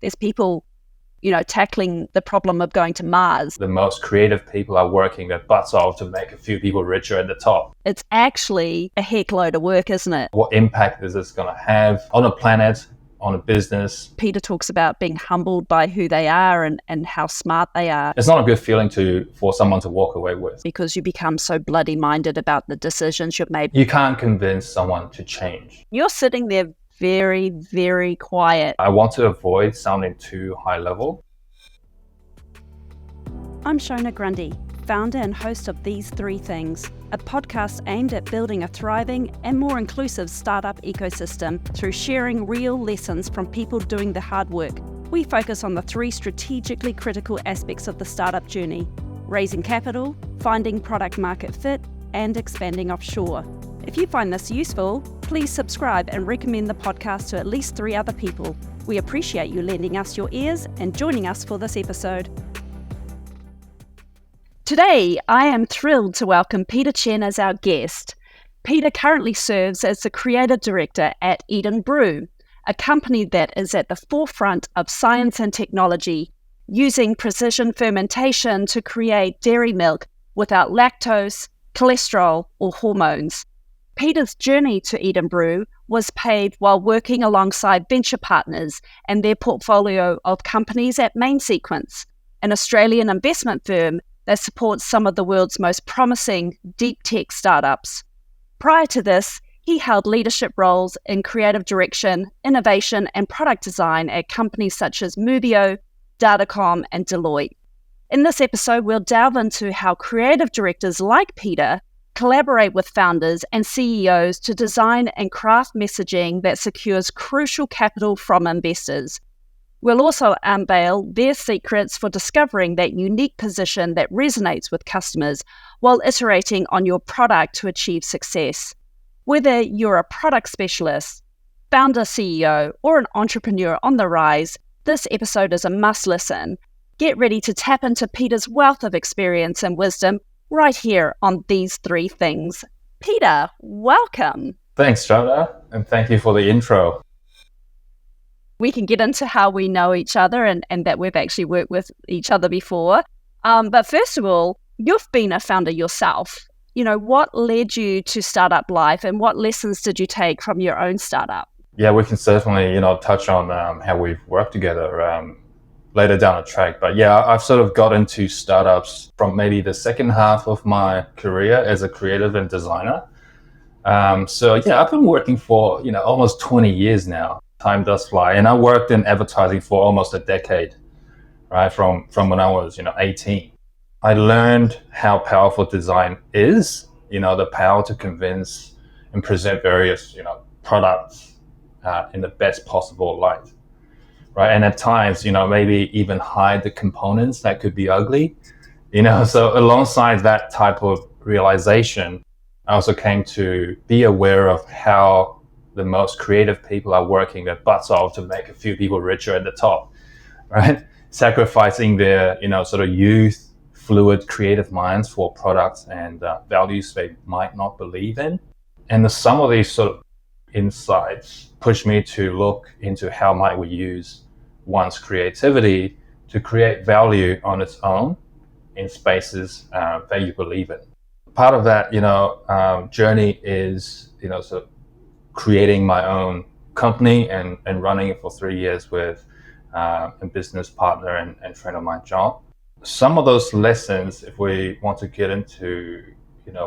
There's people, tackling the problem of going to Mars. The most creative people are working their butts off to make a few people richer at the top. It's actually a heck load of work, isn't it? What impact is this going to have on a planet, on a business? Peter talks about being humbled by who they are and how smart they are. It's not a good feeling for someone to walk away with. Because you become so bloody minded about the decisions you've made. You can't convince someone to change. You're sitting there very, very quiet. I want to avoid sounding too high level. I'm Shona Grundy, founder and host of These Three Things, a podcast aimed at building a thriving and more inclusive startup ecosystem through sharing real lessons from people doing the hard work. We focus on the three strategically critical aspects of the startup journey: raising capital, finding product market fit, and expanding offshore. If you find this useful, please subscribe and recommend the podcast to at least 3 other people. We appreciate you lending us your ears and joining us for this episode. Today, I am thrilled to welcome Peter Chen as our guest. Peter currently serves as the creative director at Eden Brew, a company that is at the forefront of science and technology, using precision fermentation to create dairy milk without lactose, cholesterol, or hormones. Peter's journey to Eden Brew was paved while working alongside venture partners and their portfolio of companies at Main Sequence, an Australian investment firm that supports some of the world's most promising deep tech startups. Prior to this, he held leadership roles in creative direction, innovation, and product design at companies such as Movio, Datacom, and Deloitte. In this episode, we'll delve into how creative directors like Peter collaborate with founders and CEOs to design and craft messaging that secures crucial capital from investors. We'll also unveil their secrets for discovering that unique position that resonates with customers while iterating on your product to achieve success. Whether you're a product specialist, founder, CEO, or an entrepreneur on the rise, this episode is a must listen. Get ready to tap into Peter's wealth of experience and wisdom right here on These Three Things. Peter, welcome. Thanks, Shona, and thank you for the intro. We can get into how we know each other and that we've actually worked with each other before. But first of all, you've been a founder yourself. What led you to startup life and what lessons did you take from your own startup? Yeah, we can certainly, touch on how we've worked together later down the track. But yeah, I've sort of got into startups from maybe the second half of my career as a creative and designer. So yeah, I've been working for, almost 20 years now. Time does fly. And I worked in advertising for almost a decade, right? From when I was, 18. I learned how powerful design is, the power to convince and present various, products in the best possible light, right? And at times, maybe even hide the components that could be ugly, So alongside that type of realization, I also came to be aware of how the most creative people are working their butts off to make a few people richer at the top, right? Sacrificing their, sort of youth, fluid, creative minds for products and values they might not believe in. And some of these sort of insights push me to look into how might we use one's creativity to create value on its own in spaces that you believe in. Part of that, journey is, sort of creating my own company and running it for 3 years with a business partner and friend of mine, John. Some of those lessons, if we want to get into,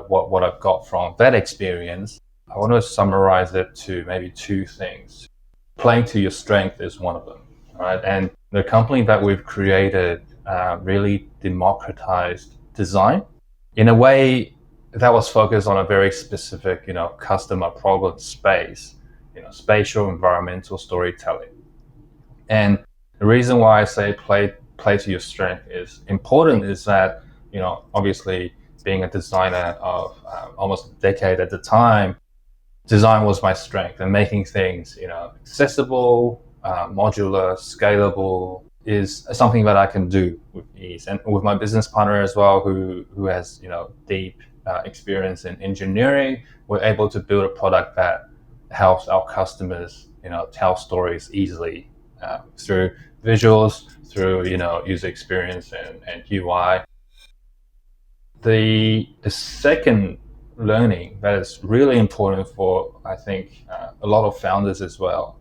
what I've got from that experience, I want to summarize it to maybe 2 things. Playing to your strength is one of them, right? And the company that we've created really democratized design in a way that was focused on a very specific, customer problem space, spatial environmental storytelling. And the reason why I say play to your strength is important is that, obviously being a designer of almost a decade at the time, design was my strength, and making things, accessible, modular, scalable is something that I can do with ease. And with my business partner as well, who has, deep experience in engineering, we're able to build a product that helps our customers, tell stories easily through visuals, through user experience and UI. The second learning that is really important for, I think, a lot of founders as well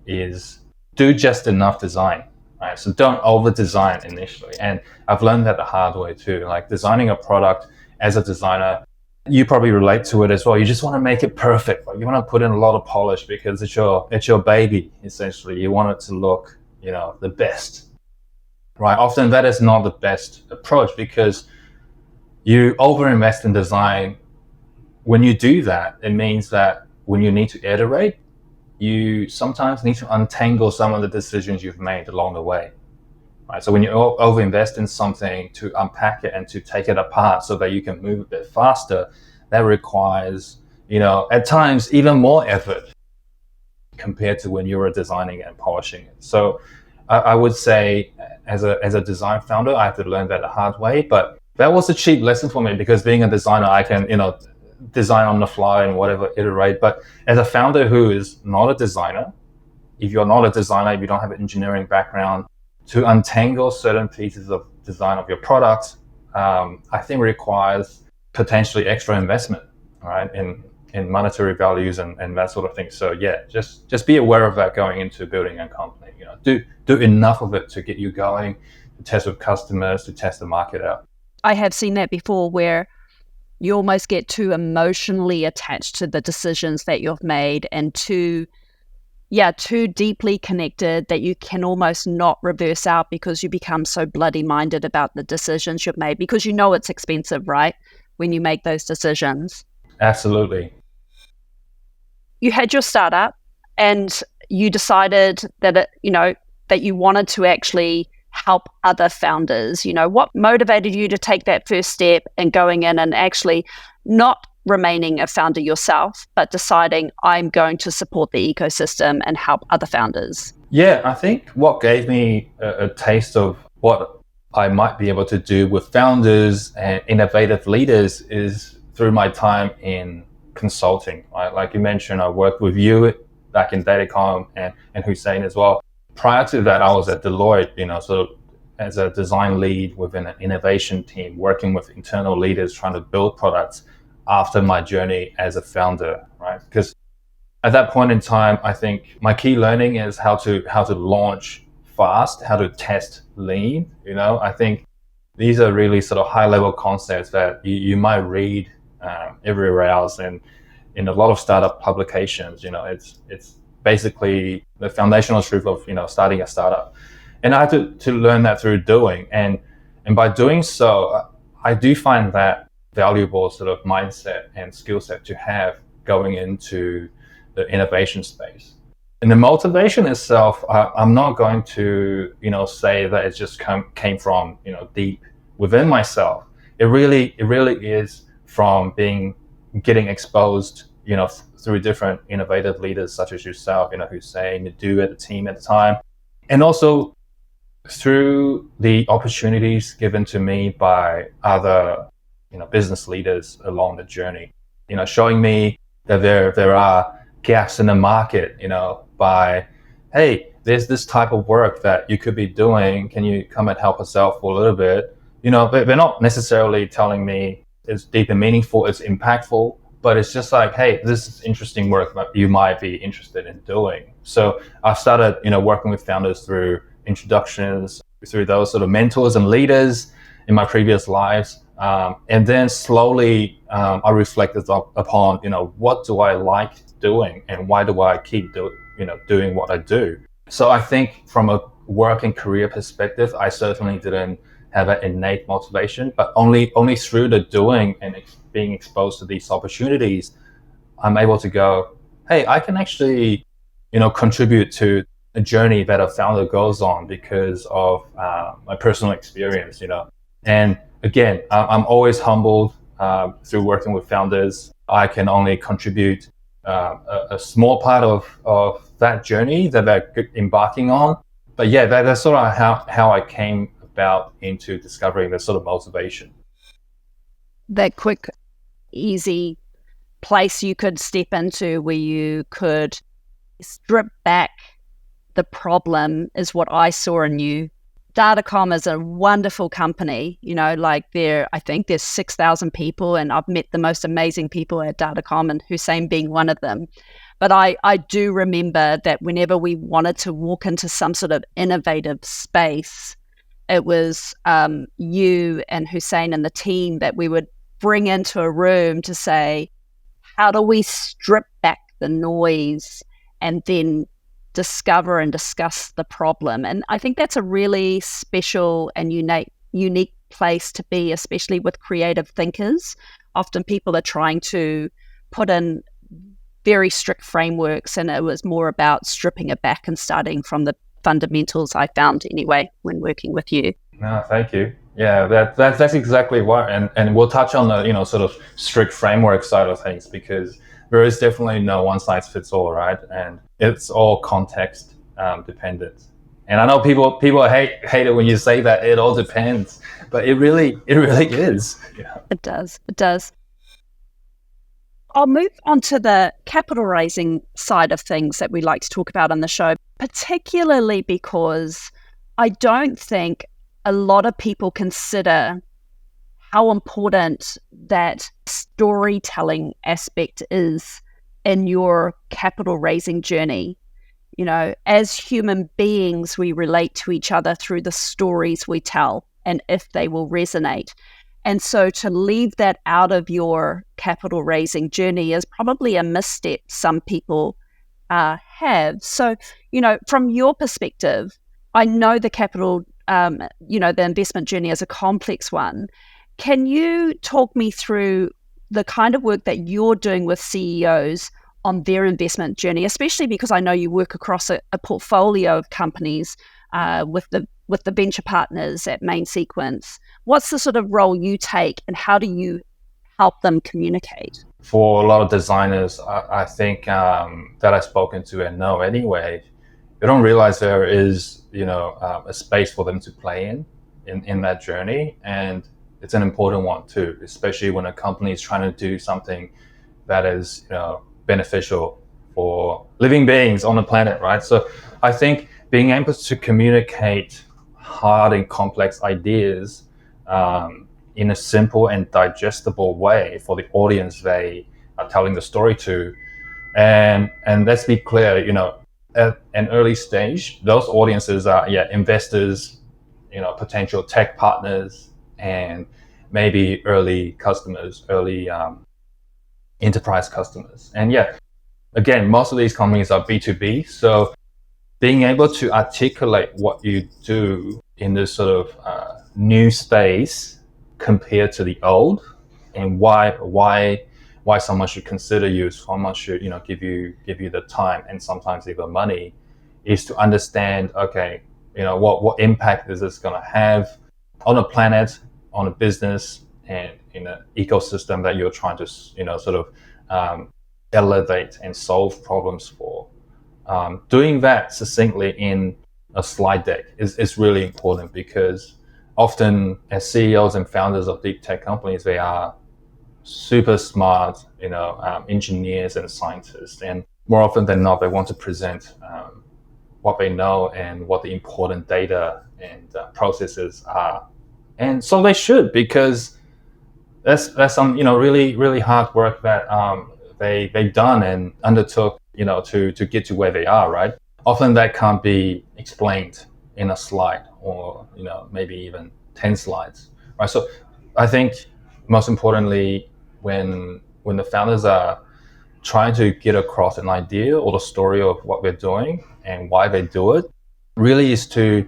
is do just enough design. Right? So don't over design initially. And I've learned that the hard way too. Like designing a product as a designer, you probably relate to it as well. You just want to make it perfect. Like you want to put in a lot of polish because it's your baby, essentially. You want it to look, the best. Right? Often that is not the best approach because you overinvest in design. When you do that, it means that when you need to iterate, you sometimes need to untangle some of the decisions you've made along the way. Right? So when you overinvest in something, to unpack it and to take it apart so that you can move a bit faster, that requires, at times even more effort compared to when you were designing and polishing it. So I would say as a design founder, I had to learn that the hard way, but that was a cheap lesson for me because being a designer, I can, design on the fly and whatever, iterate. But as a founder who is not a designer, if you're not a designer, if you don't have an engineering background, to untangle certain pieces of design of your product, I think requires potentially extra investment, right, in monetary values and that sort of thing. So yeah, just be aware of that going into building a company. Do enough of it to get you going, to test with customers, to test the market out. I have seen that before where you almost get too emotionally attached to the decisions that you've made and too deeply connected that you can almost not reverse out because you become so bloody minded about the decisions you've made because it's expensive, right? When you make those decisions. Absolutely. You had your startup and you decided that that you wanted to actually help other founders. What motivated you to take that first step and going in and actually not remaining a founder yourself, but deciding I'm going to support the ecosystem and help other founders? Yeah, I think what gave me a taste of what I might be able to do with founders and innovative leaders is through my time in consulting. Right? Like you mentioned, I worked with you back in Datacom and Hussein as well. Prior to that, I was at Deloitte, so as a design lead within an innovation team, working with internal leaders trying to build products after my journey as a founder, right? Because at that point in time, I think my key learning is how to launch fast, how to test lean. I think these are really sort of high level concepts that you might read everywhere else, and in a lot of startup publications, it's basically the foundational truth of starting a startup. And I had to learn that through doing, and by doing so, I do find that valuable sort of mindset and skill set to have going into the innovation space. And the motivation itself, I'm not going to say that it just came from deep within myself. It really is from getting exposed through different innovative leaders such as yourself, Hussein, Nadu at the team at the time, and also through the opportunities given to me by other business leaders along the journey, showing me that there are gaps in the market, by, hey, there's this type of work that you could be doing. Can you come and help us out for a little bit? They're not necessarily telling me it's deep and meaningful, it's impactful, but it's just like, hey, this is interesting work that you might be interested in doing. So I've started, working with founders through introductions, through those sort of mentors and leaders in my previous lives. And then slowly I reflected upon, what do I like doing and why do I keep doing what I do? So I think from a work and career perspective, I certainly didn't have an innate motivation, but only through the doing and being exposed to these opportunities, I'm able to go, hey, I can actually, contribute to a journey that a founder goes on because of my personal experience, And again, I'm always humbled through working with founders. I can only contribute a small part of that journey that they're embarking on. But yeah, that's sort of how I came about into discovering this sort of motivation. That quick, easy place you could step into where you could strip back the problem is what I saw in you. Datacom is a wonderful company, like I think there's 6,000 people, and I've met the most amazing people at Datacom, and Hussein being one of them. But I do remember that whenever we wanted to walk into some sort of innovative space, it was you and Hussein and the team that we would bring into a room to say, how do we strip back the noise and then discover and discuss the problem? And I think that's a really special and unique place to be, especially with creative thinkers. Often people are trying to put in very strict frameworks, and it was more about stripping it back and starting from the fundamentals, I found anyway, when working with you. No, thank you. Yeah, that's exactly why, and we'll touch on the sort of strict framework side of things, because there is definitely no one size fits all, right? And it's all context dependent. And I know people hate it when you say that it all depends, but it really is. Yeah. It does. I'll move on to the capital raising side of things that we like to talk about on the show, particularly because I don't think a lot of people consider how important that storytelling aspect is in your capital raising journey. As human beings, we relate to each other through the stories we tell and if they will resonate. And so to leave that out of your capital raising journey is probably a misstep some people have. So, from your perspective, I know the capital, the investment journey is a complex one. Can you talk me through the kind of work that you're doing with CEOs on their investment journey, especially because I know you work across a portfolio of companies with the venture partners at Main Sequence? What's the sort of role you take, and how do you help them communicate? For a lot of designers, I think that I've spoken to and know anyway, they don't realize there is a space for them to play in that journey, and it's an important one too, especially when a company is trying to do something that is beneficial for living beings on the planet, right? So I think being able to communicate hard and complex ideas in a simple and digestible way for the audience they are telling the story to, and let's be clear, at an early stage, those audiences are investors, potential tech partners, and maybe early customers, early enterprise customers. And again, most of these companies are B2B, so being able to articulate what you do in this sort of new space compared to the old, and why someone should consider you, someone should give you the time and sometimes even money, is to understand, okay, what impact is this going to have on a planet, on a business, and in an ecosystem that you're trying to sort of elevate and solve problems for. Doing that succinctly in a slide deck is really important, because often as CEOs and founders of deep tech companies, they are super smart, engineers and scientists, and more often than not, they want to present what they know and what the important data and processes are, and so they should, because that's some really hard work that they've done and undertook to get to where they are, right? Often that can't be explained in a slide, or maybe even 10 slides, right? So I think most importantly, when the founders are trying to get across an idea or the story of what they're doing and why they do it, really is to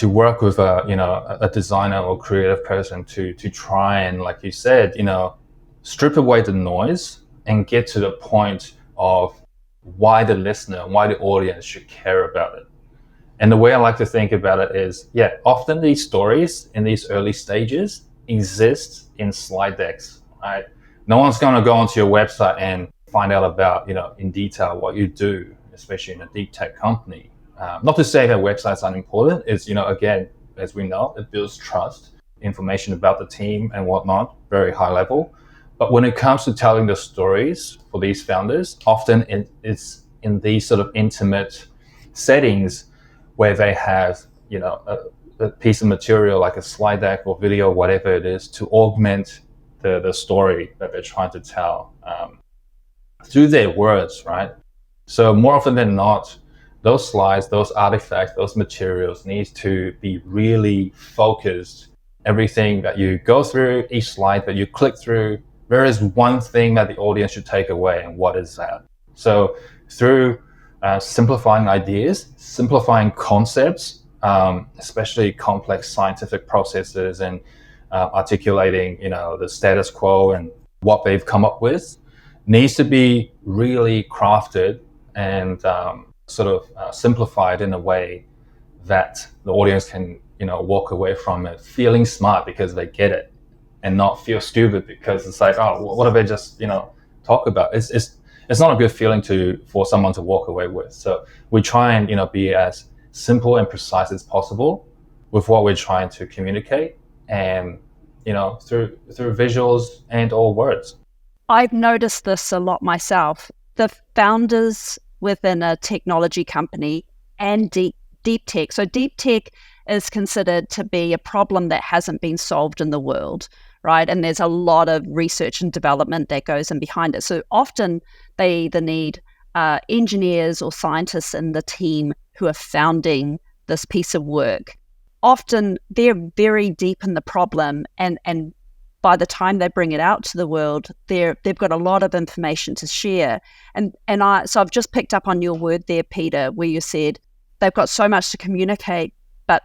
work with a designer or creative person to try and, like you said, strip away the noise and get to the point of why the listener, why the audience should care about it. And the way I like to think about it is, often these stories in these early stages exist in slide decks, right? No one's going to go onto your website and find out about, in detail what you do, especially in a deep tech company. Not to say that websites aren't important. It's, again, as we know, it builds trust, information about the team and whatnot, very high level. But when it comes to telling the stories for these founders, often it's in these sort of intimate settings where they have, a piece of material like a slide deck or video, whatever it is, to augment the story that they're trying to tell through their words, right? So more often than not, those slides, those artifacts, those materials needs to be really focused. Everything that you go through, each slide that you click through, there is one thing that the audience should take away, and what is that? So through simplifying ideas, simplifying concepts, especially complex scientific processes, and articulating, the status quo and what they've come up with, needs to be really crafted and simplified in a way that the audience can, walk away from it feeling smart because they get it, and not feel stupid because it's like, oh, what do they just, talk about? It's not a good feeling for someone to walk away with. So we try and, be as simple and precise as possible with what we're trying to communicate, and, through visuals and or words. I've noticed this a lot myself. The founders within a technology company and deep tech. So deep tech is considered to be a problem that hasn't been solved in the world, right? And there's a lot of research and development that goes in behind it. So often they either need engineers or scientists in the team who are founding this piece of work. Often they're very deep in the problem, and by the time they bring it out to the world, they've got a lot of information to share. So I've just picked up on your word there, Peter, where you said they've got so much to communicate, but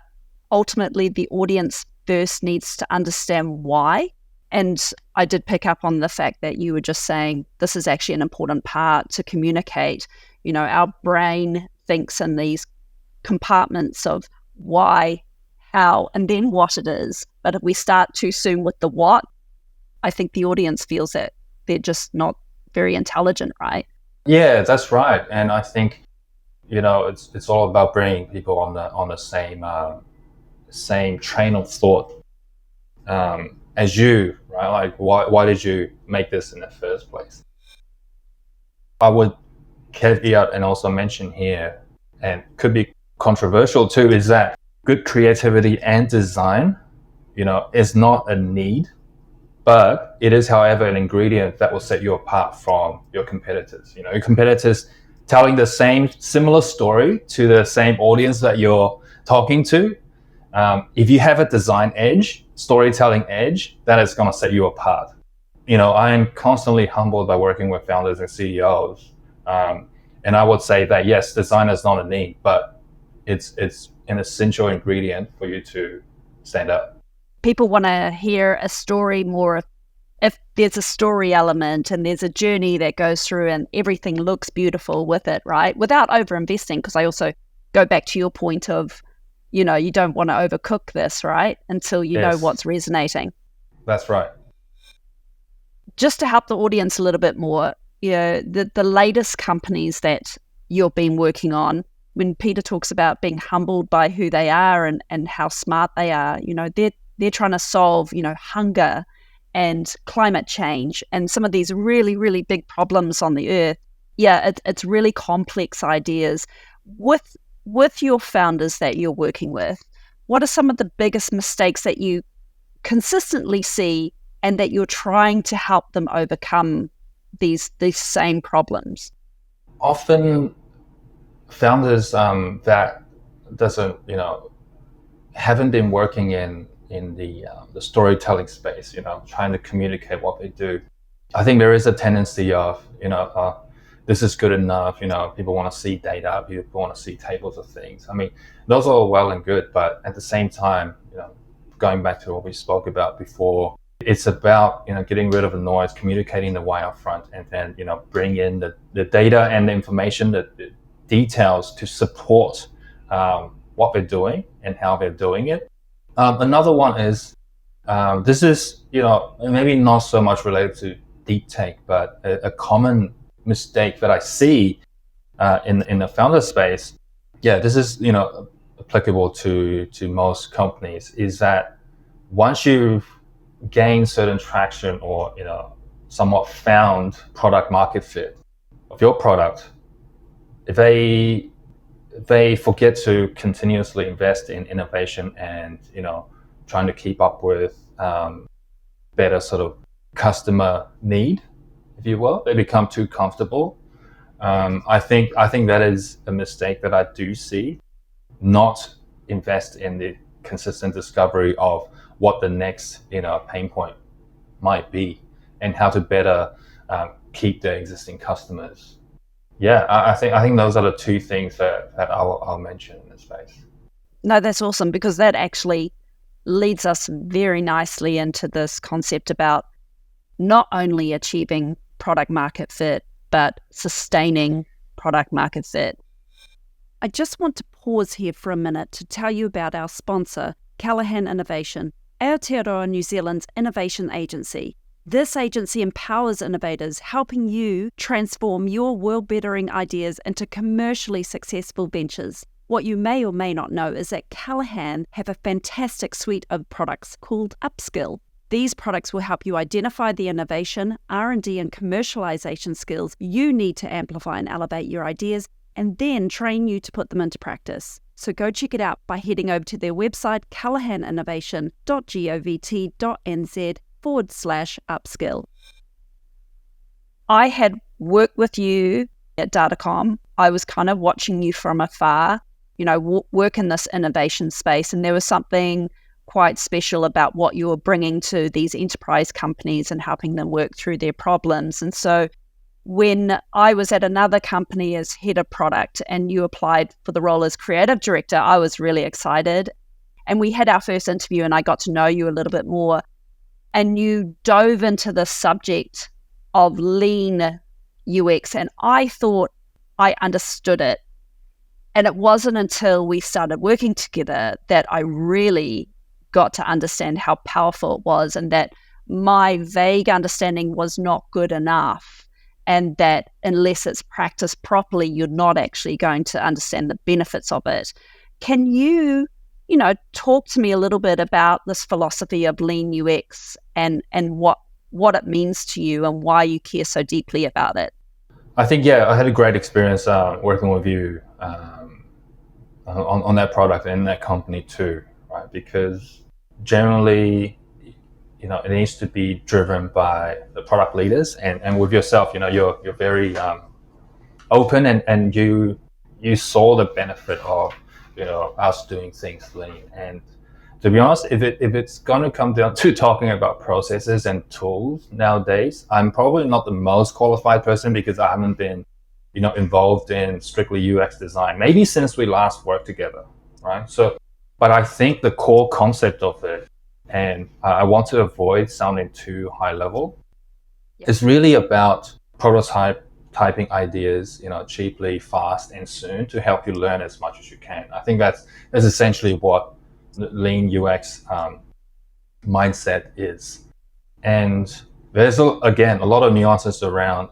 ultimately the audience first needs to understand why. And I did pick up on the fact that you were just saying this is actually an important part to communicate. Our brain thinks in these compartments of why, how, and then what it is. But if we start too soon with the what, I think the audience feels that they're just not very intelligent, right? Yeah, that's right. And I think, it's all about bringing people on the same train of thought as you, right? Like, why did you make this in the first place? I would caveat and also mention here, and could be controversial too, is that good creativity and design, is not a need, but it is, however, an ingredient that will set you apart from your competitors. Your competitors telling the same similar story to the same audience that you're talking to. If you have a design edge, storytelling edge, that is going to set you apart. I am constantly humbled by working with founders and CEOs. And I would say that, yes, design is not a need, but it's an essential ingredient for you to stand up. People want to hear a story more. If there's a story element and there's a journey that goes through and everything looks beautiful with it, right? Without over-investing, because I also go back to your point of, you don't want to overcook this, right? Until you know what's resonating. That's right. Just to help the audience a little bit more, the latest companies that you've been working on, when Peter talks about being humbled by who they are and how smart they are, they're trying to solve, hunger and climate change and some of these really, really big problems on the earth. Yeah, it's really complex ideas. With your founders that you're working with, what are some of the biggest mistakes that you consistently see and that you're trying to help them overcome these same problems? Often founders that doesn't, haven't been working in the storytelling space, trying to communicate what they do. I think there is a tendency of, this is good enough, people want to see data, people want to see tables of things. I mean, those are all well and good, but at the same time, going back to what we spoke about before, it's about, getting rid of the noise, communicating the why up front, and then, bring in the data and the information, the details to support what they're doing and how they're doing it. Another one is, this is, maybe not so much related to deep tech, but a common mistake that I see in the founder space. Yeah, this is, applicable to most companies, is that once you've gained certain traction or, somewhat found product market fit of your product, they they forget to continuously invest in innovation and, trying to keep up with better sort of customer need, if you will. They become too comfortable. I think that is a mistake that I do see. Not invest in the consistent discovery of what the next pain point might be and how to better keep their existing customers. Yeah, I think those are the two things that I'll mention in this space. No, that's awesome, because that actually leads us very nicely into this concept about not only achieving product market fit, but sustaining product market fit. I just want to pause here for a minute to tell you about our sponsor, Callaghan Innovation, Aotearoa New Zealand's innovation agency. This agency empowers innovators, helping you transform your world-bettering ideas into commercially successful ventures. What you may or may not know is that Callaghan have a fantastic suite of products called Upskill. These products will help you identify the innovation, R&D, and commercialization skills you need to amplify and elevate your ideas, and then train you to put them into practice. So go check it out by heading over to their website, callaghaninnovation.govt.nz/upskill. I had worked with you at Datacom. I was kind of watching you from afar, work in this innovation space, and there was something quite special about what you were bringing to these enterprise companies and helping them work through their problems. And so when I was at another company as head of product and you applied for the role as creative director, I was really excited. And we had our first interview and I got to know you a little bit more. And you dove into the subject of lean UX, and I thought I understood it. And it wasn't until we started working together that I really got to understand how powerful it was, and that my vague understanding was not good enough, and that unless it's practiced properly, you're not actually going to understand the benefits of it. Can you, talk to me a little bit about this philosophy of lean UX and what it means to you and why you care so deeply about it? I think, I had a great experience working with you on that product and that company too, right? Because generally, it needs to be driven by the product leaders, and with yourself, you're very open, and you saw the benefit of us doing things lean. And to be honest, if it's going to come down to talking about processes and tools nowadays, I'm probably not the most qualified person, because I haven't been involved in strictly UX design, maybe since we last worked together, right? So, but I think the core concept of it, and I want to avoid sounding too high level, it's really about prototyping ideas, cheaply, fast, and soon, to help you learn as much as you can. I think that's essentially what the lean UX mindset is. And there's again a lot of nuances around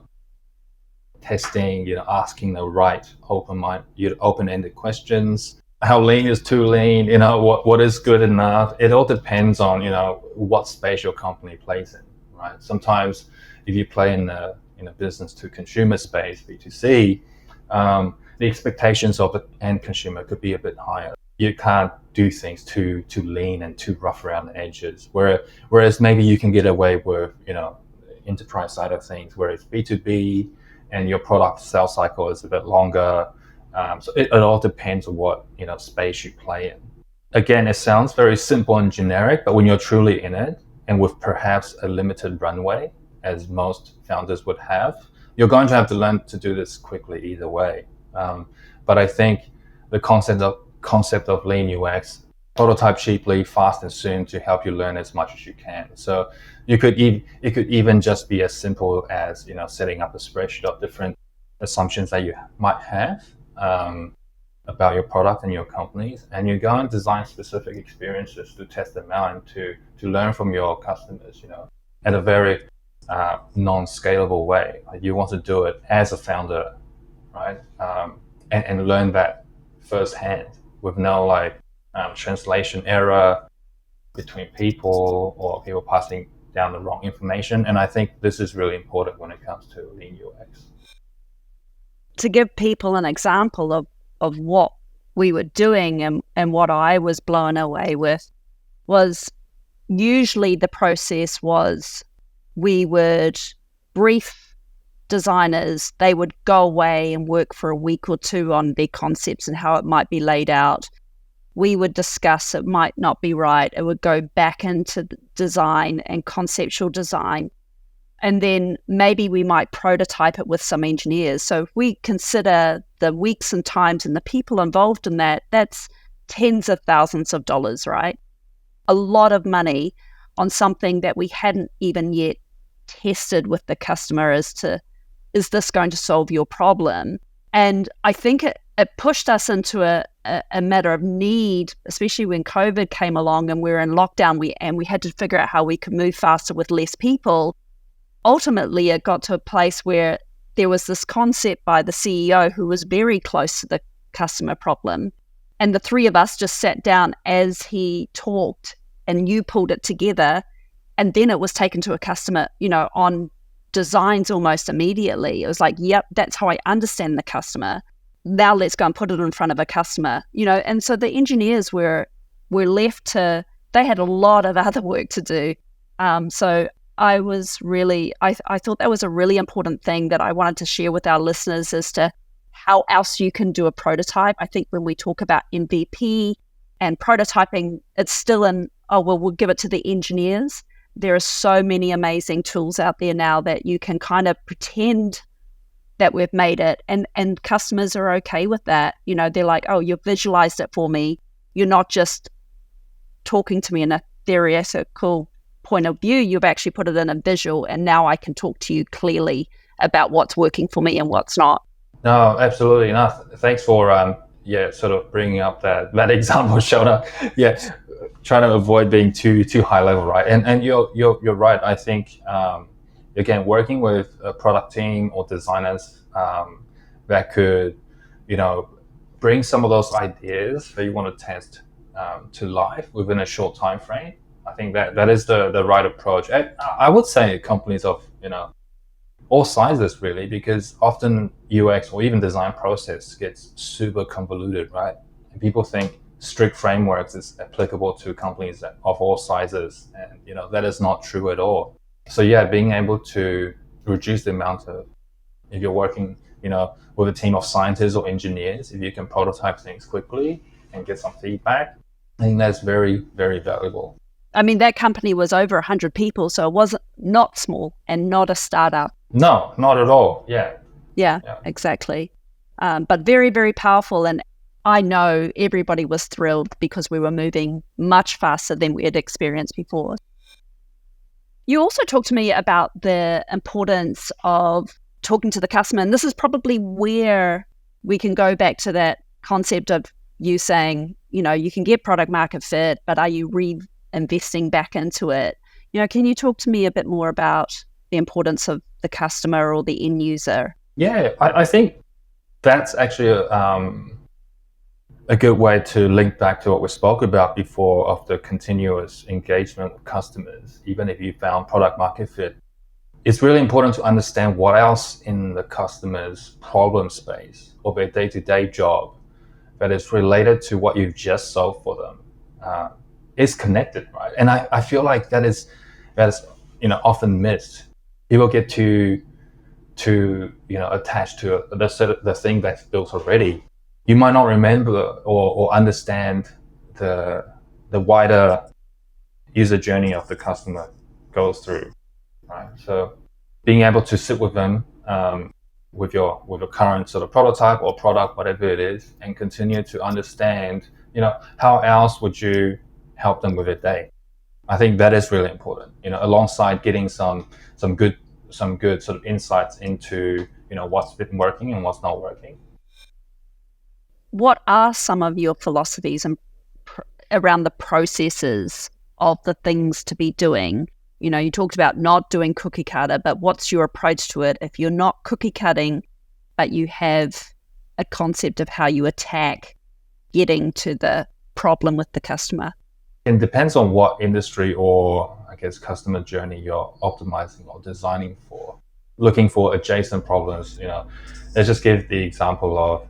testing, asking the right open-ended questions. How lean is too lean? What is good enough? It all depends on what space your company plays in, right? Sometimes if you play in the business to consumer space, B2C, the expectations of the end consumer could be a bit higher. You can't do things too lean and too rough around the edges. Whereas maybe you can get away with enterprise side of things, where it's B2B and your product sales cycle is a bit longer. So it all depends on what space you play in. Again, it sounds very simple and generic, but when you're truly in it, and with perhaps a limited runway, as most founders would have, you're going to have to learn to do this quickly either way. But I think the concept of lean UX, prototype cheaply, fast and soon, to help you learn as much as you can. So it could even just be as simple as setting up a spreadsheet of different assumptions that you might have about your product and your companies, and you go and design specific experiences to test them out and to learn from your customers, at a very non-scalable way. Like, you want to do it as a founder, right? And learn that firsthand with no translation error between people, or people passing down the wrong information. And I think this is really important when it comes to lean UX. To give people an example of of what we were doing and what I was blown away with was usually the process was we would brief designers, they would go away and work for a week or two on their concepts and how it might be laid out. We would discuss it might not be right. It would go back into design and conceptual design. And then maybe we might prototype it with some engineers. So if we consider the weeks and times and the people involved in that, that's tens of thousands of dollars, right? A lot of money on something that we hadn't even yet tested with the customer as to, is this going to solve your problem? And I think it pushed us into a matter of need, especially when COVID came along and we were in lockdown, we had to figure out how we could move faster with less people. Ultimately, it got to a place where there was this concept by the CEO who was very close to the customer problem. And the three of us just sat down as he talked and you pulled it together. And then it was taken to a customer, on designs almost immediately. It was like, yep, that's how I understand the customer. Now let's go and put it in front of a customer, And so the engineers were left to, they had a lot of other work to do. So I was really, I thought that was a really important thing that I wanted to share with our listeners as to how else you can do a prototype. I think when we talk about MVP and prototyping, it's still we'll give it to the engineers. There are so many amazing tools out there now that you can kind of pretend that we've made it, and customers are okay with that. They're like, oh, you've visualized it for me. You're not just talking to me in a theoretical point of view. You've actually put it in a visual, and now I can talk to you clearly about what's working for me and what's not. No, absolutely not. Thanks for sort of bringing up that example, Shona. Yeah, trying to avoid being too high level, right? And you're right. I think again, working with a product team or designers that could bring some of those ideas that you want to test to life within a short time frame. I think that is the right approach. I would say companies of all sizes, really, because often UX or even design process gets super convoluted, right? And people think strict frameworks is applicable to companies of all sizes, and that is not true at all. So yeah, being able to reduce the amount of, if you're working with a team of scientists or engineers, if you can prototype things quickly and get some feedback, I think that's very, very valuable. I mean, that company was over 100 people, so it was not small and not a startup. No, not at all. Yeah, exactly. But very, very powerful. And I know everybody was thrilled because we were moving much faster than we had experienced before. You also talked to me about the importance of talking to the customer. And this is probably where we can go back to that concept of you saying, you can get product market fit, but are you reinvesting back into it? Can you talk to me a bit more about the importance of the customer or the end user? Yeah, I think that's actually a good way to link back to what we spoke about before of the continuous engagement with customers. Even if you found product market fit, it's really important to understand what else in the customer's problem space or their day-to-day job that is related to what you've just solved for them is connected, right? And I feel like that is often missed. People get too attached to the thing that's built already. You might not remember or understand the wider user journey of the customer goes through, right? So being able to sit with them with your current sort of prototype or product, whatever it is, and continue to understand, how else would you help them with their day? I think that is really important, alongside getting some good sort of insights into, what's been working and what's not working. What are some of your philosophies around the processes of the things to be doing? You talked about not doing cookie cutter, but what's your approach to it if you're not cookie cutting, but you have a concept of how you attack getting to the problem with the customer? It depends on what industry or, I guess, customer journey you're optimizing or designing for. Looking for adjacent problems, let's just give the example of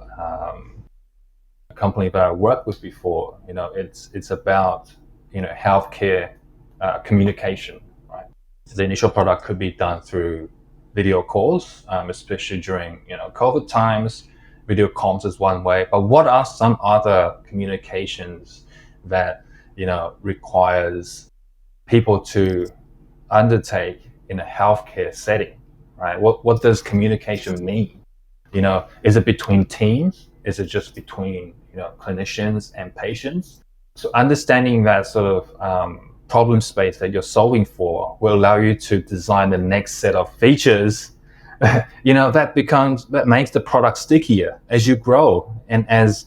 company that I worked with before, it's about, healthcare communication, right? The initial product could be done through video calls, especially during, COVID times. Video comms is one way, but what are some other communications that, requires people to undertake in a healthcare setting, right? What does communication mean? Is it between teams? Is it just between, clinicians and patients? So understanding that sort of problem space that you're solving for will allow you to design the next set of features that makes the product stickier as you grow, and as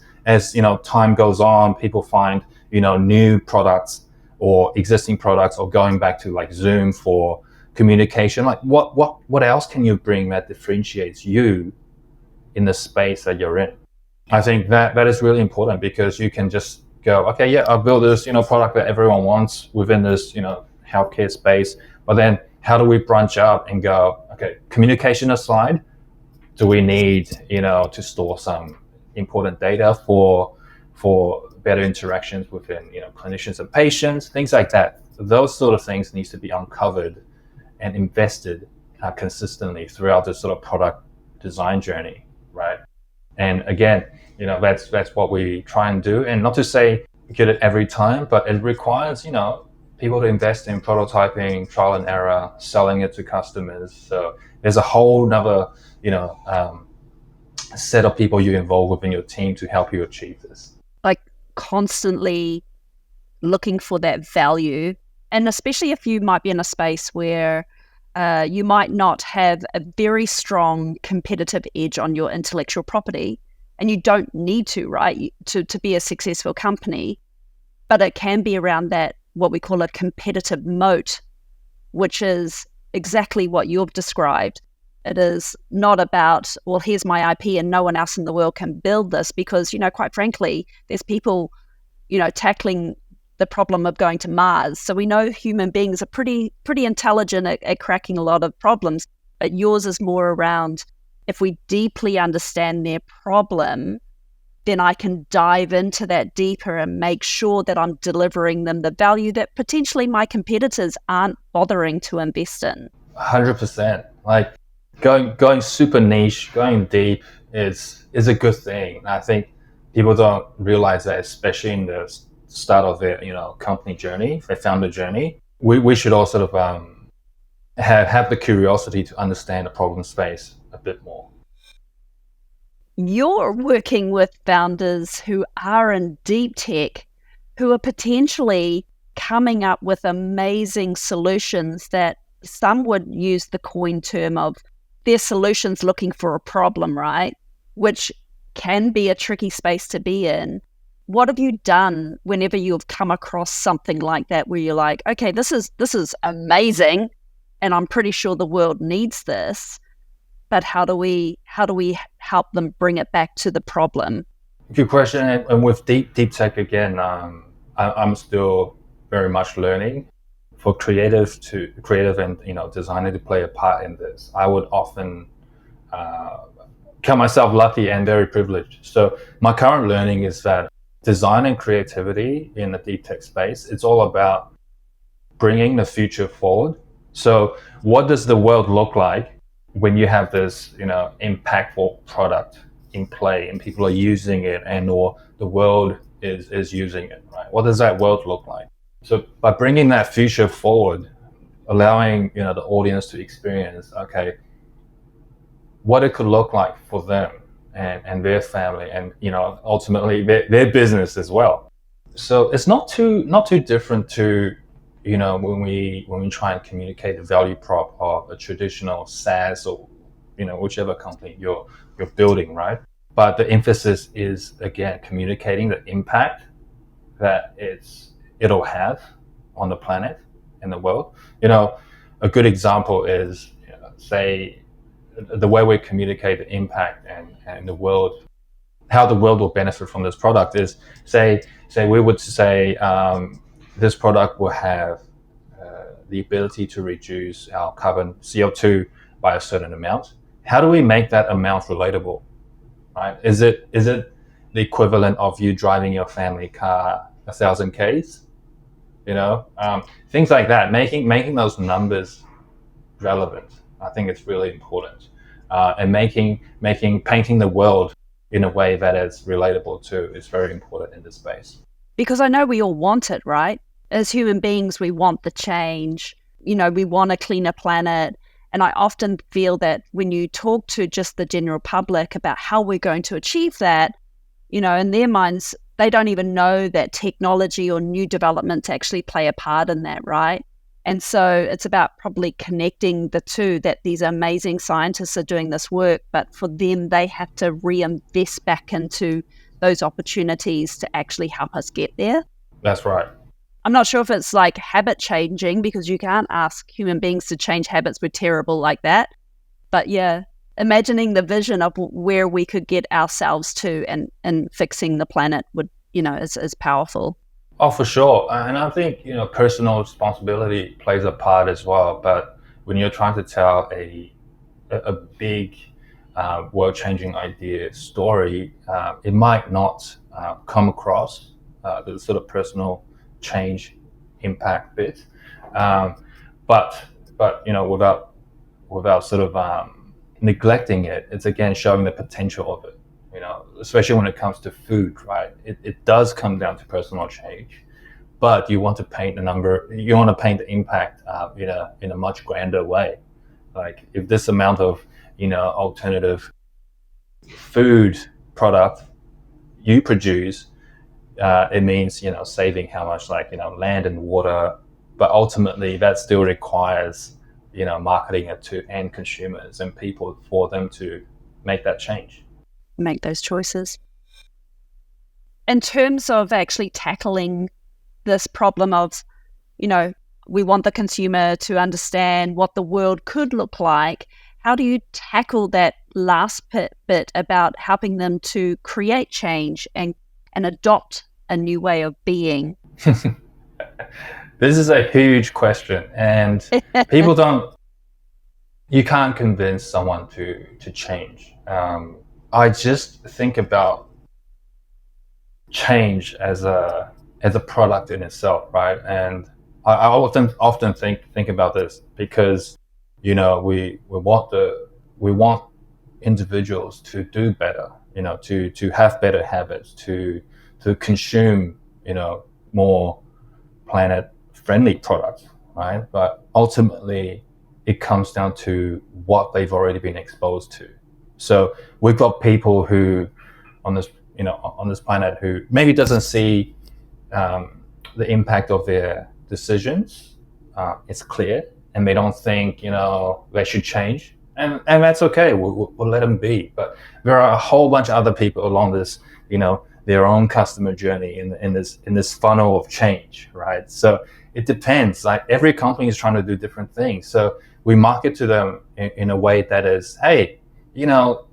time goes on, people find new products or existing products, or going back to like Zoom for communication. Like what else can you bring that differentiates you in the space that you're in? I think that is really important, because you can just go, okay, yeah, I'll build this product that everyone wants within this healthcare space, but then how do we branch out and go, okay, communication aside, do we need to store some important data for better interactions within clinicians and patients, things like that? Those sort of things needs to be uncovered and invested consistently throughout this sort of product design journey, right? And again, that's what we try and do. And not to say get it every time, but it requires people to invest in prototyping, trial and error, selling it to customers. So there's a whole nother set of people you involve within your team to help you achieve this. Like constantly looking for that value, and especially if you might be in a space where you might not have a very strong competitive edge on your intellectual property, and you don't need to, right, to be a successful company, but it can be around that, what we call a competitive moat, which is exactly what you've described. It is not about, well, here's my IP and no one else in the world can build this, because, quite frankly, there's people, tackling the problem of going to Mars. So we know human beings are pretty intelligent at cracking a lot of problems, but yours is more around, if we deeply understand their problem, then I can dive into that deeper and make sure that I'm delivering them the value that potentially my competitors aren't bothering to invest in. 100%. Like going super niche, going deep is a good thing. I think people don't realize that, especially in the start of their company journey, their founder journey. We should all sort of have the curiosity to understand the problem space a bit more. You're working with founders who are in deep tech, who are potentially coming up with amazing solutions that some would use the coin term of their solutions looking for a problem, right? Which can be a tricky space to be in. What have you done whenever you've come across something like that, where you're like, okay, this is amazing, and I'm pretty sure the world needs this, but how do we help them bring it back to the problem? Good question. And with deep tech again, I'm still very much learning. For creative and designer to play a part in this, I would often count myself lucky and very privileged. So my current learning is that design and creativity in the deep tech space, it's all about bringing the future forward. So what does the world look like when you have this, impactful product in play and people are using it, and or the world is using it, right? What does that world look like? So by bringing that future forward, allowing, the audience to experience, okay, what it could look like for them and their family, and, ultimately their business as well. So it's not too different to, when we try and communicate the value prop of a traditional SaaS or, whichever company you're building, right? But the emphasis is, again, communicating the impact that it'll have on the planet and the world. A good example is, say, the way we communicate the impact and the world, how the world will benefit from this product is, say we would say this product will have the ability to reduce our carbon CO2 by a certain amount. How do we make that amount relatable, right? Is it the equivalent of you driving your family car 1,000 Ks, things like that, making those numbers relevant. I think it's really important, and painting the world in a way that is relatable too is very important in this space. Because I know we all want it, right? As human beings, we want the change. We want a cleaner planet. And I often feel that when you talk to just the general public about how we're going to achieve that, in their minds, they don't even know that technology or new developments actually play a part in that, right? And so it's about probably connecting the two, that these amazing scientists are doing this work, but for them, they have to reinvest back into those opportunities to actually help us get there. That's right. I'm not sure if it's like habit changing, because you can't ask human beings to change habits. We're terrible like that. But yeah, imagining the vision of where we could get ourselves to and fixing the planet would, is powerful. Oh, for sure. And I think, personal responsibility plays a part as well. But when you're trying to tell a big world-changing idea story, it might not come across the sort of personal change impact bit. But without sort of neglecting it, it's again showing the potential of it. Especially when it comes to food, right? It does come down to personal change, but you want to paint the impact in a much grander way. Like if this amount of alternative food product you produce, it means saving how much land and water, but ultimately that still requires marketing it to end consumers and people for them to make that change. Make those choices. In terms of actually tackling this problem of, we want the consumer to understand what the world could look like, how do you tackle that last bit about helping them to create change and adopt a new way of being? This is a huge question, and you can't convince someone to change. I just think about change as a product in itself, right? And I often think about this because we want individuals to do better, to have better habits, to consume more planet friendly products, right? But ultimately it comes down to what they've already been exposed to. So we've got people who on this planet who maybe doesn't see the impact of their decisions. It's clear, and they don't think they should change, and that's okay. We'll let them be. But there are a whole bunch of other people along this their own customer journey in this funnel of change, right? So it depends. Like every company is trying to do different things. So we market to them in a way that is, hey, you're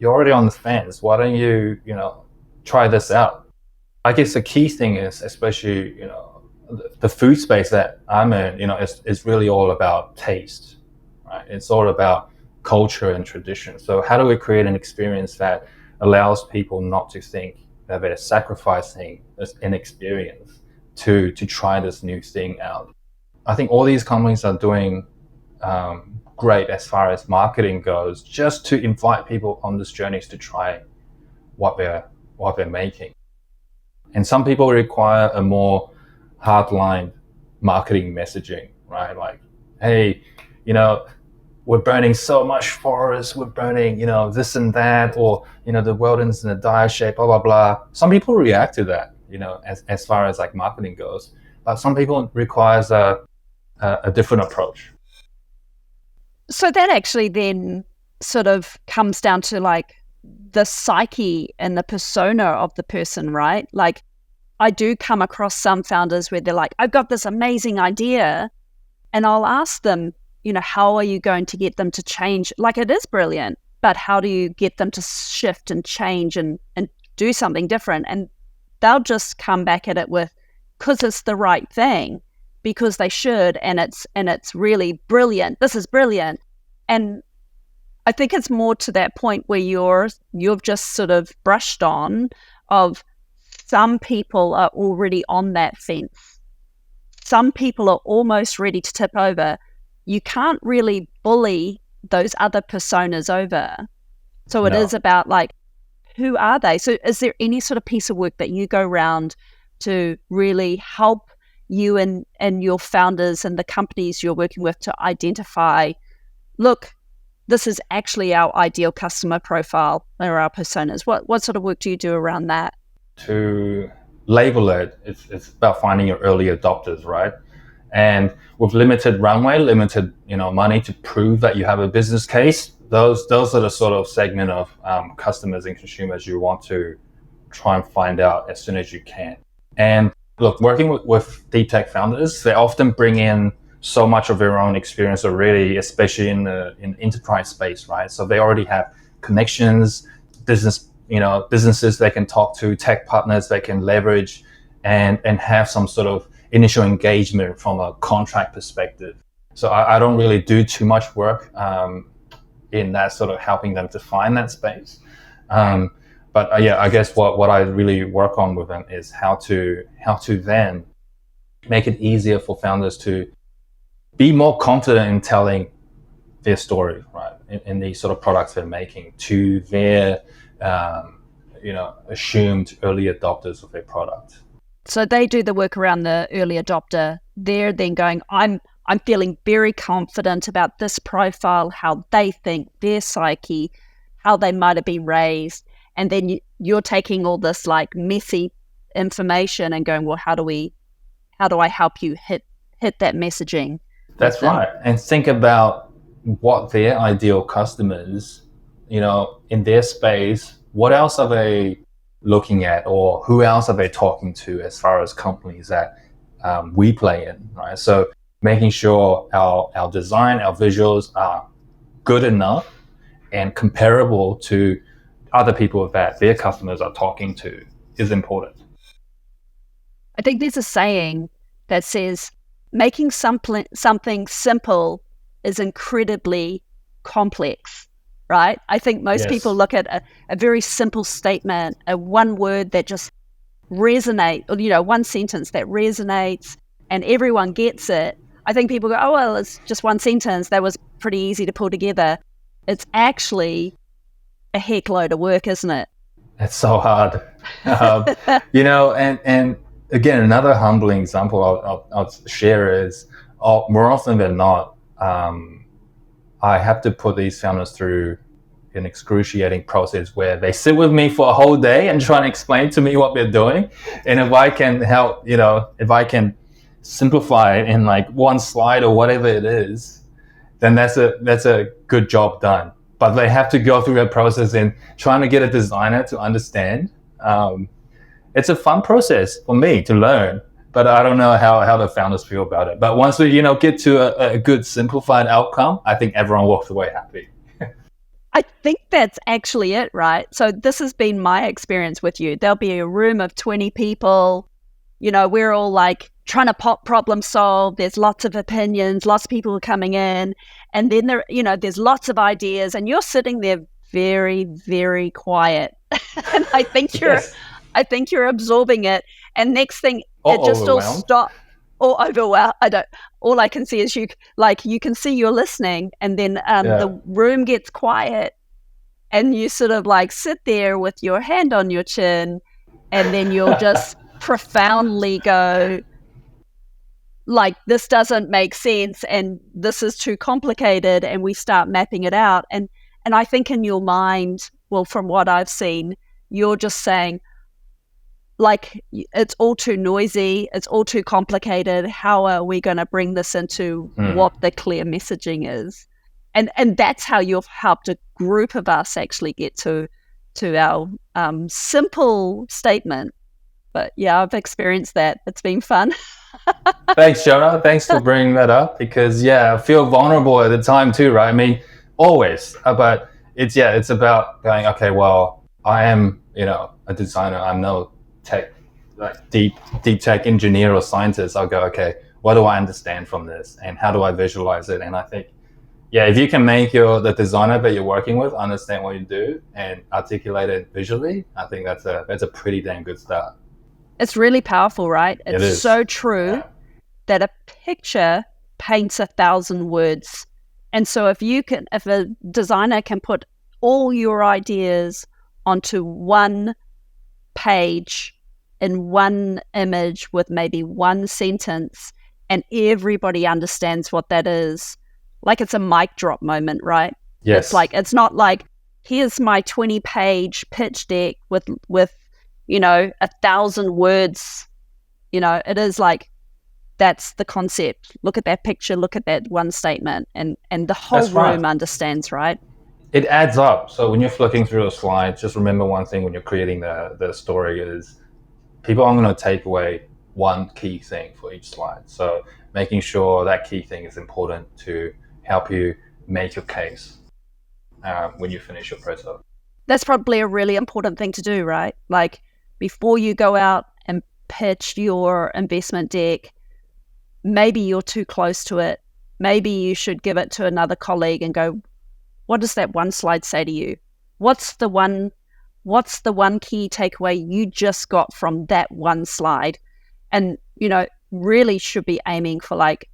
already on the fence. Why don't you, try this out? I guess the key thing is, especially, the food space that I'm in, is really all about taste, right? It's all about culture and tradition. So how do we create an experience that allows people not to think that they're sacrificing an experience to try this new thing out? I think all these companies are doing great as far as marketing goes, just to invite people on this journey to try what they're making. And some people require a more hardline marketing messaging, right? Like, hey, we're burning so much forest, we're burning, this and that, or, the world is in a dire shape, blah, blah, blah. Some people react to that, as far as like marketing goes, but some people requires a different approach. So that actually then sort of comes down to like the psyche and the persona of the person, right? Like I do come across some founders where they're like, I've got this amazing idea, and I'll ask them, how are you going to get them to change? Like it is brilliant, but how do you get them to shift and change and do something different? And they'll just come back at it with, because it's the right thing, because they should, and it's really brilliant. This is brilliant. And I think it's more to that point where you've just sort of brushed on of some people are already on that fence. Some people are almost ready to tip over. You can't really bully those other personas over. So it No. is about like, who are they? So is there any sort of piece of work that you go around to really help you and your founders and the companies you're working with to identify, look, this is actually our ideal customer profile or our personas? What sort of work do you do around that? To label it, it's about finding your early adopters, right? And with limited runway, limited money to prove that you have a business case, those are the sort of segment of customers and consumers you want to try and find out as soon as you can. And look, working with deep tech founders, they often bring in so much of their own experience already, especially in the enterprise space, right? So they already have connections, businesses they can talk to, tech partners they can leverage, and have some sort of initial engagement from a contract perspective. So I don't really do too much work in that sort of helping them to find that space. But I guess what I really work on with them is how to then make it easier for founders to be more confident in telling their story, right, in these sort of products they're making to their assumed early adopters of their product. So they do the work around the early adopter. They're then going, I'm feeling very confident about this profile, how they think, their psyche, how they might have been raised. And then you're taking all this like messy information and going, well, how do I help you hit that messaging? That's right. And think about what their ideal customers, in their space, what else are they looking at, or who else are they talking to as far as companies that we play in, right? So making sure our design, our visuals are good enough and comparable to other people that their customers are talking to is important. I think there's a saying that says making something simple is incredibly complex, right? I think most people look at a very simple statement, a one word that just resonates, or, one sentence that resonates and everyone gets it. I think people go, oh, well, it's just one sentence. That was pretty easy to pull together. It's actually a heck load of work, isn't it? It's so hard. And again, another humbling example I'll share is more often than not, I have to put these founders through an excruciating process where they sit with me for a whole day and try and explain to me what they're doing. And if I can help, if I can simplify it in like one slide or whatever it is, then that's a good job done. But they have to go through that process and trying to get a designer to understand. It's a fun process for me to learn, but I don't know how the founders feel about it. But once we, get to a good simplified outcome, I think everyone walks away happy. I think that's actually it, right? So this has been my experience with you. There'll be a room of 20 people. We're all like trying to problem solve. There's lots of opinions, lots of people are coming in. And then there's lots of ideas and you're sitting there very, very quiet. And I think you're absorbing it. And next thing, it just all stops. Or overwhelmed. All I can see is you can see you're listening, and then the room gets quiet, and you sort of like sit there with your hand on your chin, and then you'll just profoundly go, like, this doesn't make sense, and this is too complicated, and we start mapping it out. And I think in your mind, well, from what I've seen, you're just saying, like, it's all too noisy, it's all too complicated. How are we going to bring this into what the clear messaging is? And that's how you've helped a group of us actually get to our simple statement. But yeah, I've experienced that. It's been fun. Thanks, Jonah. Thanks for bringing that up, because I feel vulnerable at the time too, right? I mean, always, but it's about going, okay, well, I am, a designer. I'm no tech, like deep tech engineer or scientist. I'll go, okay, what do I understand from this, and how do I visualize it? And I think, Yeah, if you can make the designer that you're working with understand what you do and articulate it visually, I think that's a pretty damn good start. It's really powerful, right? It It's is. so true that a picture paints 1,000 words. And so if a designer can put all your ideas onto one page in one image with maybe one sentence, and everybody understands what that is, like it's a mic drop moment, right? Yes. It's not like, here's my 20-page pitch deck with 1,000 words. It is like, that's the concept. Look at that picture, look at that one statement, and the whole room understands, right? It adds up. So when you're flicking through a slide, just remember one thing when you're creating the story is people are going to take away one key thing for each slide. So making sure that key thing is important to help you make your case when you finish your prototype. That's probably a really important thing to do, right? Like, before you go out and pitch your investment deck, maybe you're too close to it. Maybe you should give it to another colleague and go, what does that one slide say to you? What's the one key takeaway you just got from that one slide? And, really should be aiming for, like,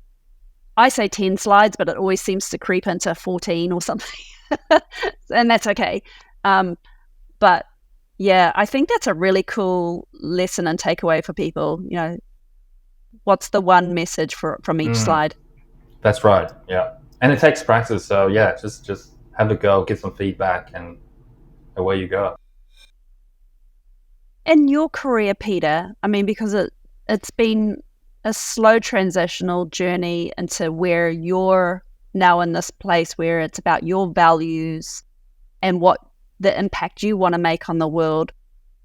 I say 10 slides, but it always seems to creep into 14 or something. And that's okay. But yeah, I think that's a really cool lesson and takeaway for people. What's the one message from each slide? That's right. Yeah. And it takes practice. So yeah, just have a go, get some feedback, and away you go. In your career, Peter, I mean, because it's been a slow transitional journey into where you're now in this place where it's about your values and what the impact you want to make on the world.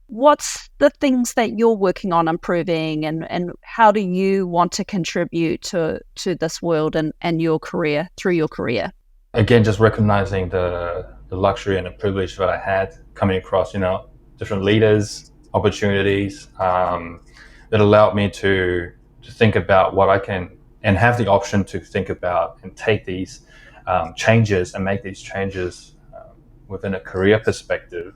What's the things that you're working on improving, and how do you want to contribute to this world and your career, through your career? Again, just recognizing the luxury and the privilege that I had coming across, different leaders, opportunities that allowed me to think about what I can, and have the option to think about and take these changes and make these changes within a career perspective.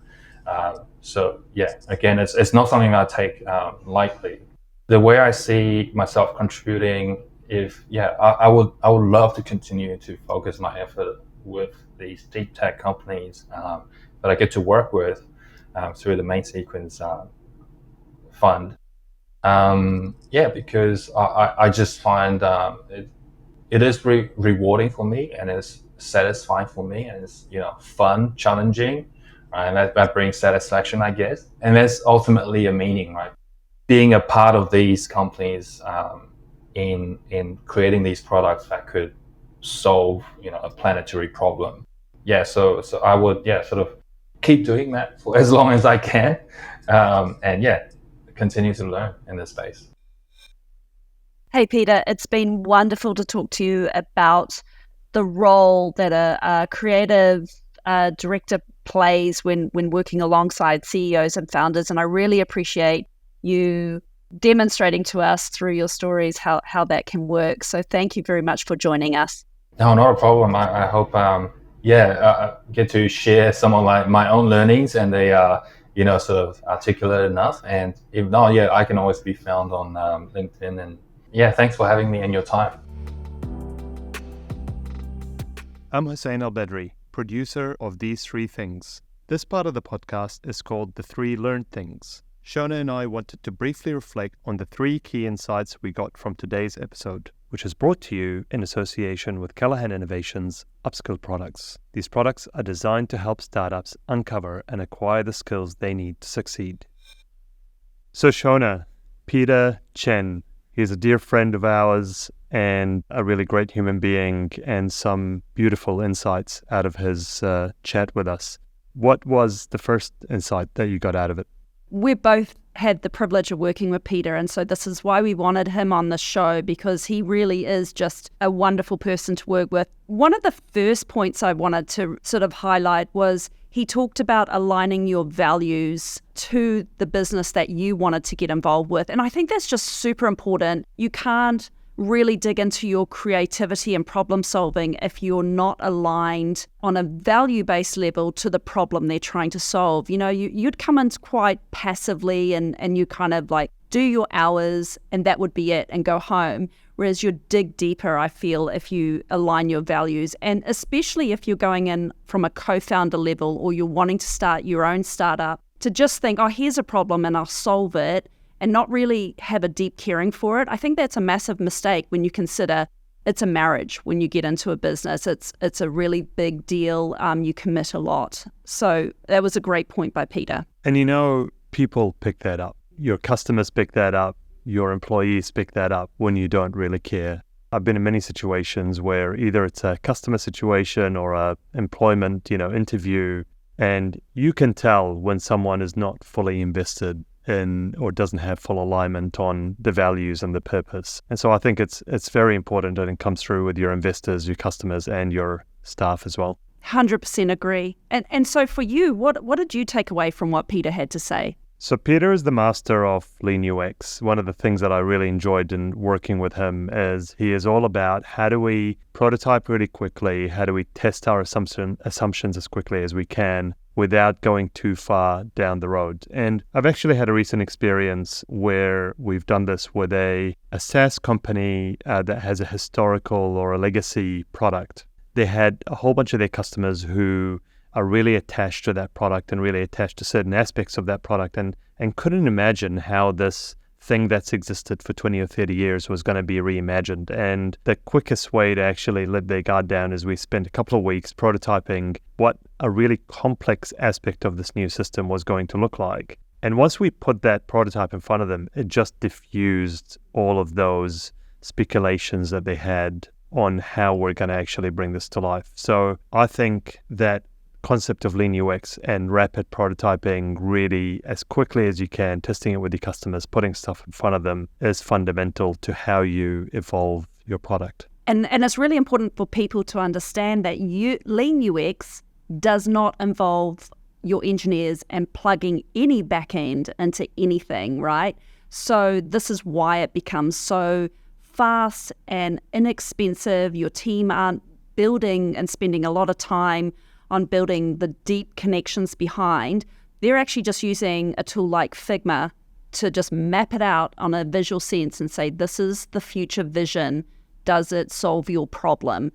So yeah, again, it's not something I take lightly. The way I see myself contributing, I would love to continue to focus my effort with these deep tech companies that I get to work with through the Main Sequence fund. Because I just find it is rewarding for me, and it's satisfying for me, and it's fun, challenging, right? And that brings satisfaction, I guess, and there's ultimately a meaning, right? Being a part of these companies in creating these products that could solve a planetary problem. So I would sort of keep doing that for as long as I can, and continue to learn in this space. Hey, Peter, it's been wonderful to talk to you about the role that a creative director plays when working alongside CEOs and founders. And I really appreciate you demonstrating to us through your stories how that can work. So thank you very much for joining us. No, not a problem. I hope, get to share some of my own learnings, and they are, sort of articulate enough. And if not, I can always be found on LinkedIn. And thanks for having me and your time. I'm Hussein Al-Bedri, producer of These Three Things. This part of the podcast is called The Three Learned Things. Shona and I wanted to briefly reflect on the three key insights we got from today's episode, which is brought to you in association with Callahan Innovations' Upskill products. These products are designed to help startups uncover and acquire the skills they need to succeed. So Shona, Peter Chen, he's a dear friend of ours and a really great human being, and some beautiful insights out of his chat with us. What was the first insight that you got out of it? We both had the privilege of working with Peter, and so this is why we wanted him on the show, because he really is just a wonderful person to work with. One of the first points I wanted to sort of highlight was he talked about aligning your values to the business that you wanted to get involved with. And I think that's just super important. You can't really dig into your creativity and problem solving if you're not aligned on a value-based level to the problem they're trying to solve. You'd come in quite passively and you kind of like do your hours and that would be it and go home. Whereas you dig deeper, I feel, if you align your values, and especially if you're going in from a co-founder level or you're wanting to start your own startup, to just think, oh, here's a problem and I'll solve it, and not really have a deep caring for it. I think that's a massive mistake when you consider it's a marriage. When you get into a business, it's a really big deal. You commit a lot. So that was a great point by Peter. And people pick that up. Your customers pick that up. Your employees pick that up when you don't really care. I've been in many situations where either it's a customer situation or a employment, interview, and you can tell when someone is not fully invested in or doesn't have full alignment on the values and the purpose. And so I think it's very important that it comes through with your investors, your customers, and your staff as well. 100% agree. And so for you, what did you take away from what Peter had to say? So Peter is the master of lean UX. One of the things that I really enjoyed in working with him is he is all about how do we prototype really quickly, how do we test our assumptions as quickly as we can without going too far down the road. And I've actually had a recent experience where we've done this with a SaaS company that has a historical or a legacy product. They had a whole bunch of their customers who are really attached to that product and really attached to certain aspects of that product and couldn't imagine how this thing that's existed for 20 or 30 years was going to be reimagined. And the quickest way to actually let their guard down is we spent a couple of weeks prototyping what a really complex aspect of this new system was going to look like. And once we put that prototype in front of them, it just diffused all of those speculations that they had on how we're going to actually bring this to life. So I think that concept of lean UX and rapid prototyping really as quickly as you can, testing it with your customers, putting stuff in front of them is fundamental to how you evolve your product. And it's really important for people to understand that lean UX does not involve your engineers and plugging any back end into anything, right? So this is why it becomes so fast and inexpensive. Your team aren't building and spending a lot of time on building the deep connections behind. They're actually just using a tool like Figma to just map it out on a visual sense and say, this is the future vision. Does it solve your problem?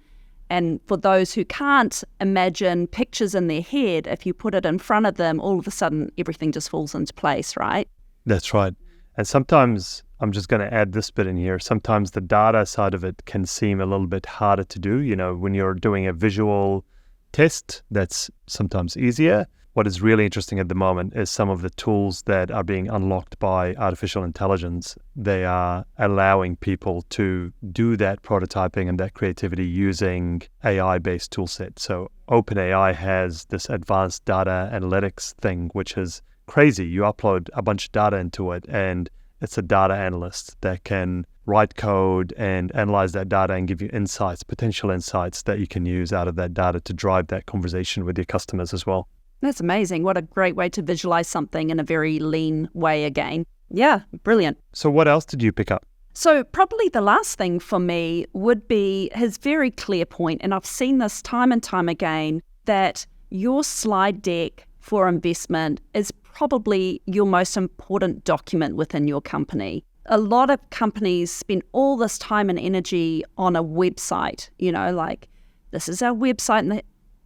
And for those who can't imagine pictures in their head, if you put it in front of them, all of a sudden everything just falls into place, right? That's right. And sometimes, I'm just going to add this bit in here, sometimes the data side of it can seem a little bit harder to do. When you're doing a visual test, that's sometimes easier. What is really interesting at the moment is some of the tools that are being unlocked by artificial intelligence. They are allowing people to do that prototyping and that creativity using AI-based tool set. So OpenAI has this advanced data analytics thing, which is crazy. You upload a bunch of data into it, and it's a data analyst that can write code and analyze that data and give you insights, potential insights that you can use out of that data to drive that conversation with your customers as well. That's amazing. What a great way to visualize something in a very lean way again. Yeah, brilliant. So what else did you pick up? So probably the last thing for me would be his very clear point, and I've seen this time and time again, that your slide deck for investment is probably your most important document within your company. A lot of companies spend all this time and energy on a website, like this is our website, and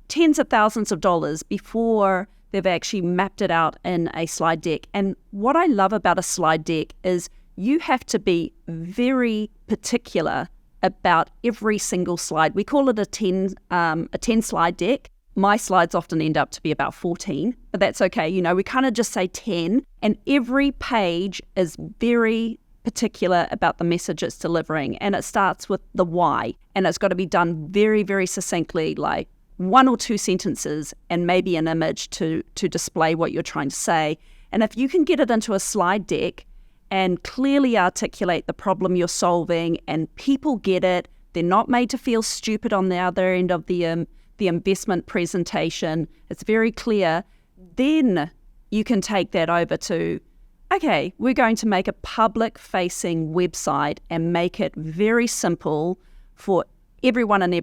tens of thousands of dollars before they've actually mapped it out in a slide deck. And what I love about a slide deck is you have to be very particular about every single slide. We call it a 10 slide deck. My slides often end up to be about 14, but that's okay. We kind of just say 10, and every page is very particular about the message it's delivering. And it starts with the why, and it's got to be done very, very succinctly, like 1 or 2 sentences and maybe an image to display what you're trying to say. And if you can get it into a slide deck and clearly articulate the problem you're solving, and people get it, they're not made to feel stupid on the other end of the investment presentation, it's very clear, then you can take that over to Okay, we're going to make a public-facing website and make it very simple for everyone and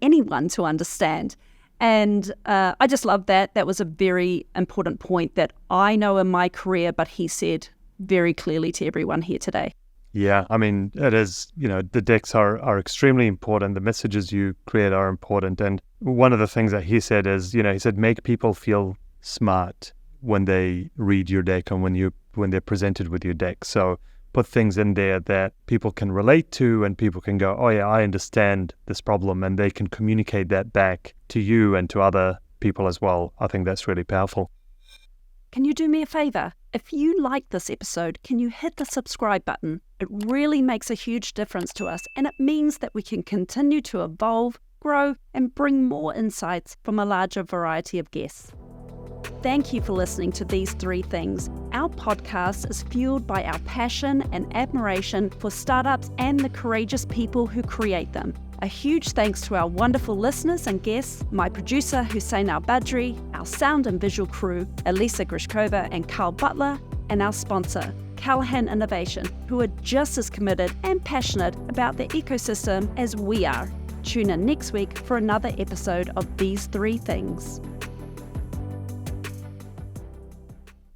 anyone to understand. And I just love that. That was a very important point that I know in my career, but he said very clearly to everyone here today. Yeah, I mean, it is, the decks are extremely important. The messages you create are important. And one of the things that he said is, he said, make people feel smart when they read your deck and when they're presented with your deck. So put things in there that people can relate to and people can go, oh yeah, I understand this problem, and they can communicate that back to you and to other people as well. I think that's really powerful. Can you do me a favor? If you like this episode, can you hit the subscribe button? It really makes a huge difference to us, and it means that we can continue to evolve, grow, and bring more insights from a larger variety of guests. Thank you for listening to These Three Things. Our podcast is fueled by our passion and admiration for startups and the courageous people who create them. A huge thanks to our wonderful listeners and guests, my producer Hussein Al-Badri, our sound and visual crew, Elisa Grishkova and Carl Butler, and our sponsor, Callahan Innovation, who are just as committed and passionate about the ecosystem as we are. Tune in next week for another episode of These Three Things.